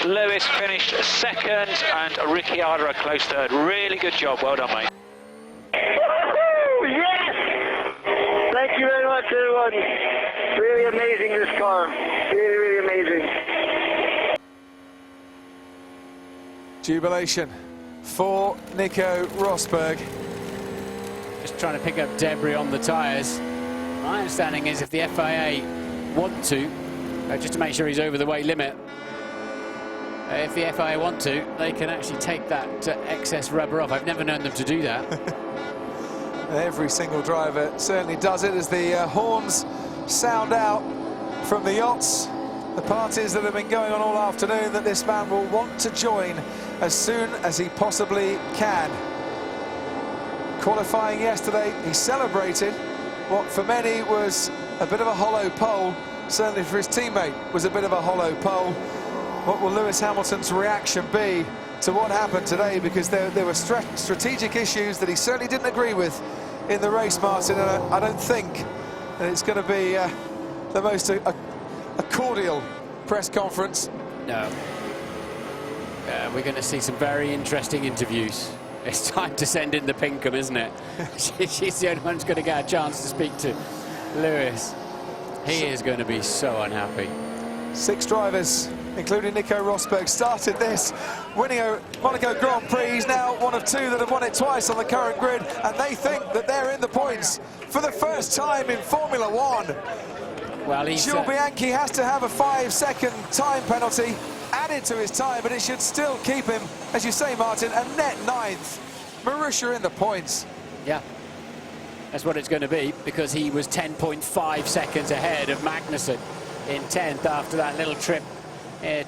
Lewis finished second and Ricciardo a close third. Really good job. Well done, mate. Yes! Thank you very much, everyone. Really amazing, this car. Really, really amazing. Jubilation for Nico Rosberg. Just trying to pick up debris on the tyres. My understanding is if the FIA want to, just to make sure he's over the weight limit, if the FIA want to, they can actually take that excess rubber off. I've never known them to do that. Every single driver certainly does it as the horns sound out from the yachts. The parties that have been going on all afternoon that this man will want to join as soon as he possibly can. Qualifying yesterday, he celebrated what for many was a bit of a hollow pole. Certainly for his teammate was a bit of a hollow pole. What will Lewis Hamilton's reaction be to what happened today? Because there were strategic issues that he certainly didn't agree with in the race, Martin, and I don't think that it's going to be the most a cordial press conference. No. We're going to see some very interesting interviews. It's time to send in the Pinkham, isn't it? She's the only one who's going to get a chance to speak to Lewis. He is going to be so unhappy. 6 drivers, including Nico Rosberg, started this, winning a Monaco Grand Prix. He's now one of 2 that have won it twice on the current grid, and they think that they're in the points for the first time in Formula One. Well, Jules Bianchi has to have a 5-second time penalty added to his time, but it should still keep him, as you say, Martin, a net 9th. Marussia in the points. Yeah, that's what it's going to be, because he was 10.5 seconds ahead of Magnussen in 10th after that little trip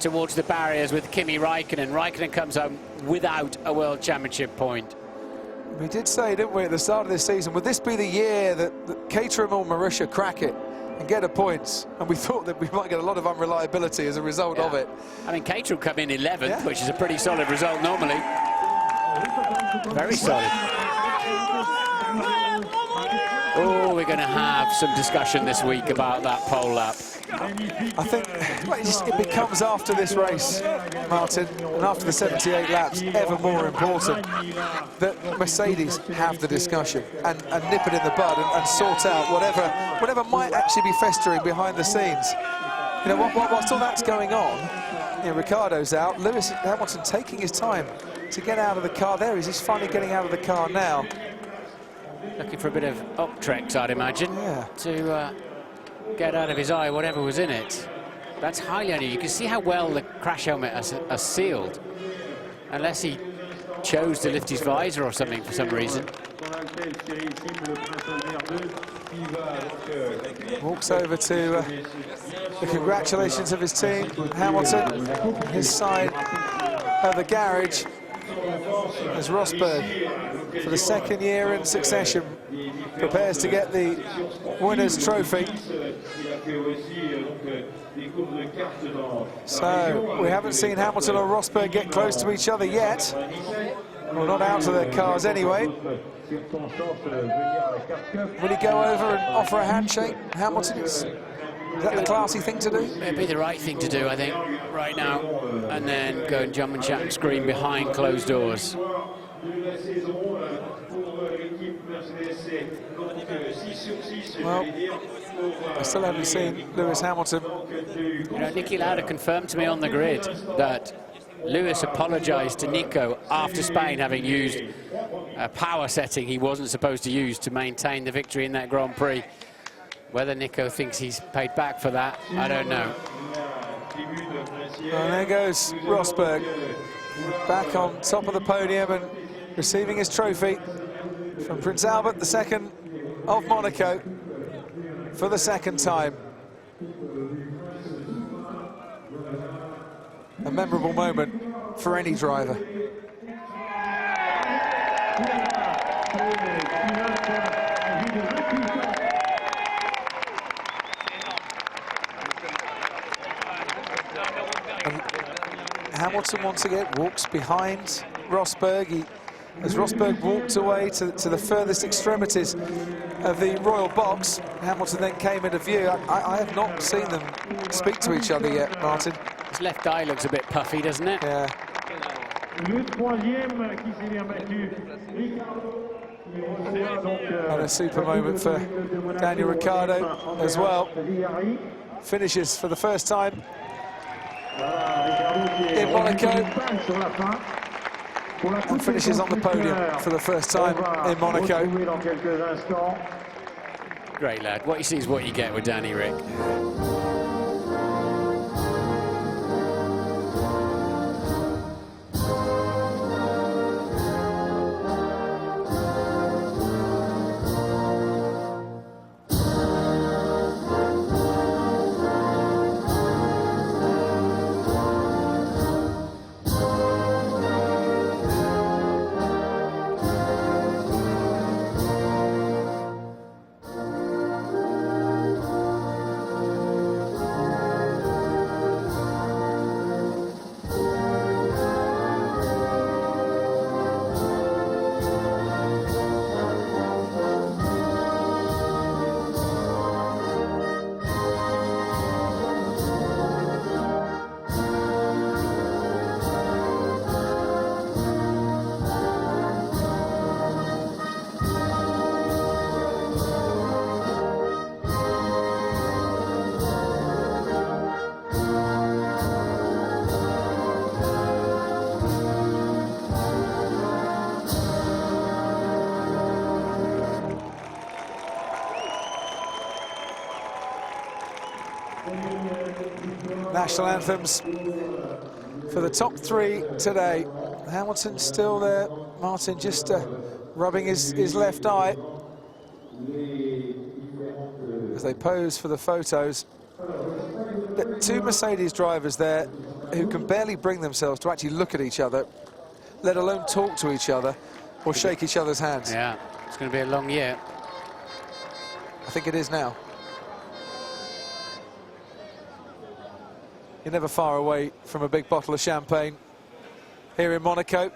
towards the barriers with Kimi Raikkonen. Raikkonen comes home without a World Championship point. We did say, didn't we, at the start of this season, would this be the year that Caterham or Marussia crack it and get a points? And we thought that we might get a lot of unreliability as a result of it. I mean, Caterham come in 11th, which is a pretty solid result normally. Very solid. Oh, we're going to have some discussion this week about that pole lap. I think it becomes, after this race, Martin, and after the 78 laps, ever more important that Mercedes have the discussion and nip it in the bud and sort out whatever might actually be festering behind the scenes. You know, whilst all that's going on, you know, Ricciardo's out, Lewis Hamilton taking his time to get out of the car. There he is, he's finally getting out of the car now. Looking for a bit of Optrex, I'd imagine, to get out of his eye whatever was in it. That's highly unusual. You can see how well the crash helmet are sealed, unless he chose to lift his visor or something for some reason. Walks over to the congratulations of his team. Hamilton, his side of the garage, as Rosberg, for the 2nd year in succession, prepares to get the winner's trophy. So we haven't seen Hamilton or Rosberg get close to each other yet. Well, not out of their cars anyway. Will he go over and offer a handshake, Hamilton? Is that the classy thing to do? It'd be the right thing to do, I think, right now, and then go and jump and chat and scream behind closed doors. Well, I still haven't seen Lewis Hamilton. You know, Niki Lauda confirmed to me on the grid that Lewis apologised to Nico after Spain, having used a power setting he wasn't supposed to use to maintain the victory in that Grand Prix. Whether Nico thinks he's paid back for that, I don't know. And there goes Rosberg, back on top of the podium and receiving his trophy from Prince Albert II of Monaco for the 2nd time. A memorable moment for any driver. And Hamilton once again walks behind Rosberg. As Rosberg walked away to the furthest extremities of the royal box, Hamilton then came into view. I have not seen them speak to each other yet, Martin. His left eye looks a bit puffy, doesn't it? Yeah. And a super moment for Daniel Ricciardo as well. Finishes for the first time in Monaco. And finishes on the podium for the first time in Monaco. Great lad. What you see is what you get with Danny Rick. National anthems for the top three today. Hamilton still there. Martin just rubbing his left eye as they pose for the photos. The two Mercedes drivers there who can barely bring themselves to actually look at each other, let alone talk to each other or shake each other's hands. Yeah, it's going to be a long year. I think it is now. You're never far away from a big bottle of champagne. Here in Monaco,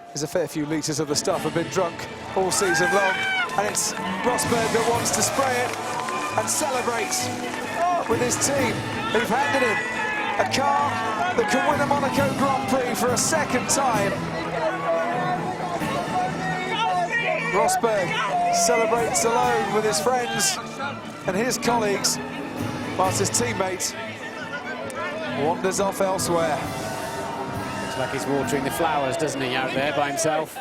there's a fair few litres of the stuff have been drunk all season long, and it's Rosberg that wants to spray it and celebrate with his team, who've handed him a car that can win a Monaco Grand Prix for a second time. Rosberg celebrates alone with his friends and his colleagues, whilst his teammate wanders off elsewhere. Looks like he's watering the flowers, doesn't he, out there by himself?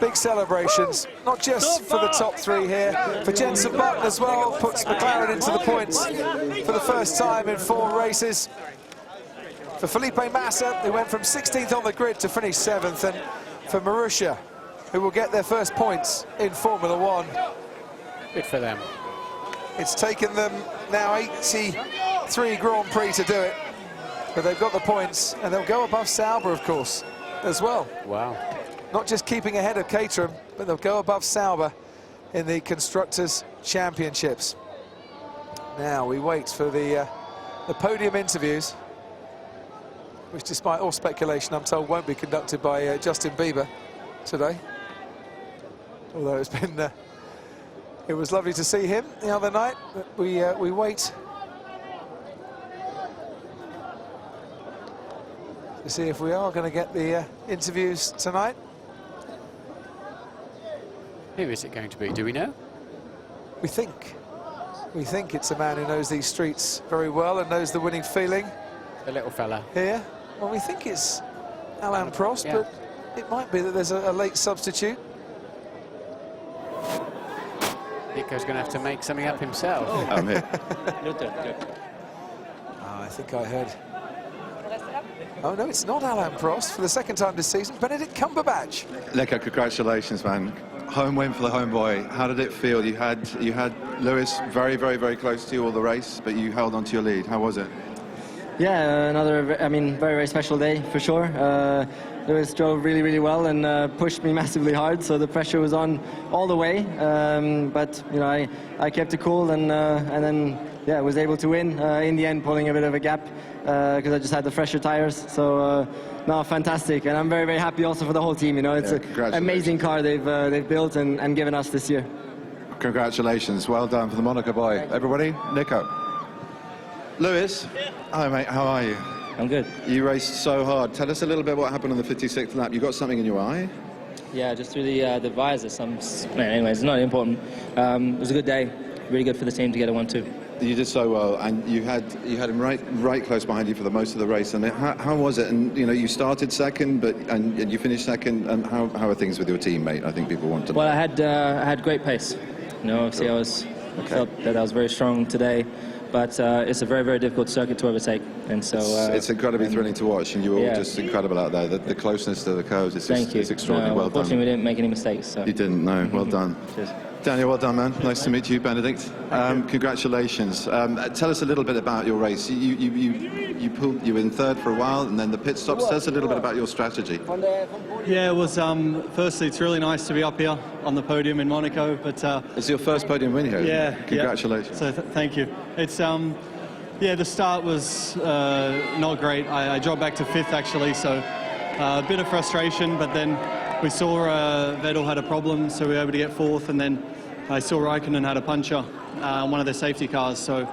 Big celebrations, not just for the top three here, for Jenson Button as well, puts McLaren into the points for the first time in 4 races. For Felipe Massa, who went from 16th on the grid to finish 7th, and for Marussia, who will get their first points in Formula 1. Good for them. It's taken them now 83 Grand Prix to do it, but they've got the points, and they'll go above Sauber, of course, as well. Wow. Not just keeping ahead of Caterham, but they'll go above Sauber in the Constructors' Championships. Now we wait for the podium interviews, which, despite all speculation, I'm told won't be conducted by Justin Bieber today. Although it's been... it was lovely to see him the other night, but we wait to see if we are going to get the interviews tonight. Who is it going to be? Do we know? We think it's a man who knows these streets very well and knows the winning feeling. The little fella. Here. Well, we think it's Alain Prost, yeah. but it might be that there's a late substitute. Nico's going to have to make something up himself. I'm here. I think I heard. Oh, no, it's not Alain Prost. For the second time this season, Benedict Cumberbatch. Nico, congratulations, man. Home win for the homeboy. How did it feel? You had Lewis very, very, very close to you all the race, but you held on to your lead. How was it? Yeah, very, very special day for sure. Lewis drove really, really well and pushed me massively hard, so the pressure was on all the way. But you know, I kept it cool and then was able to win in the end, pulling a bit of a gap because I just had the fresher tires. So no, fantastic, and I'm very, very happy also for the whole team. You know, it's an amazing car they've built and given us this year. Congratulations, well done for the Monaco boy. Everybody, Nico. Lewis, hi mate, how are you? I'm good. You raced so hard. Tell us a little bit what happened on the 56th lap. You got something in your eye? Yeah, just through the visor. Anyways, it's not important. It was a good day. Really good for the team to get a 1-2. You did so well, and you had him right close behind you for the most of the race. And how was it? And you know, you started second, and you finished second. And how are things with your teammate? I think people want to know. Well, I had great pace. You know, obviously I felt that I was very strong today. But it's a very, very difficult circuit to overtake, and so it's incredibly thrilling to watch, and you were all just incredible out there. The closeness to the curves, it's extraordinary. Well done. Unfortunately, we didn't make any mistakes. So. You didn't, no. Well done. Cheers. Daniel, well done, man. Nice to meet you, Benedict. Congratulations. Tell us a little bit about your race. You were in third for a while, and then the pit stops. Tell us a little bit about your strategy. Yeah, it was. Firstly, it's really nice to be up here on the podium in Monaco. But it's your first podium win here. Yeah. Congratulations. So thank you. It's the start was not great. I dropped back to fifth actually, so a bit of frustration. But then we saw Vettel had a problem, so we were able to get fourth, and then I saw Raikkonen had a puncture on one of their safety cars. So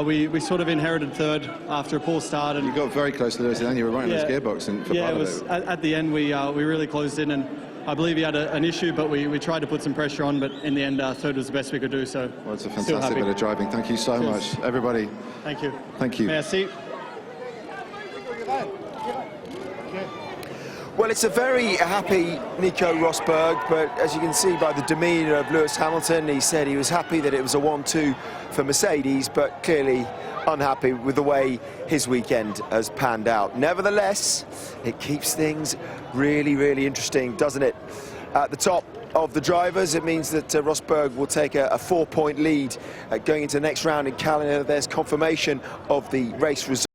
we sort of inherited third after a poor start. And you got very close to Lewis, and then you were right in his gearbox. And for part it was at the end we really closed in, and I believe he had an issue, but we tried to put some pressure on. But in the end, third was the best we could do. So well, it's a fantastic bit of driving. Thank you so much, everybody. Thank you. Thank you. Merci. Well, it's a very happy Nico Rosberg, but as you can see by the demeanour of Lewis Hamilton, he said he was happy that it was a 1-2 for Mercedes, but clearly unhappy with the way his weekend has panned out. Nevertheless, it keeps things really, really interesting, doesn't it? At the top of the drivers, it means that Rosberg will take a 4-point lead going into the next round in Canada. There's confirmation of the race result.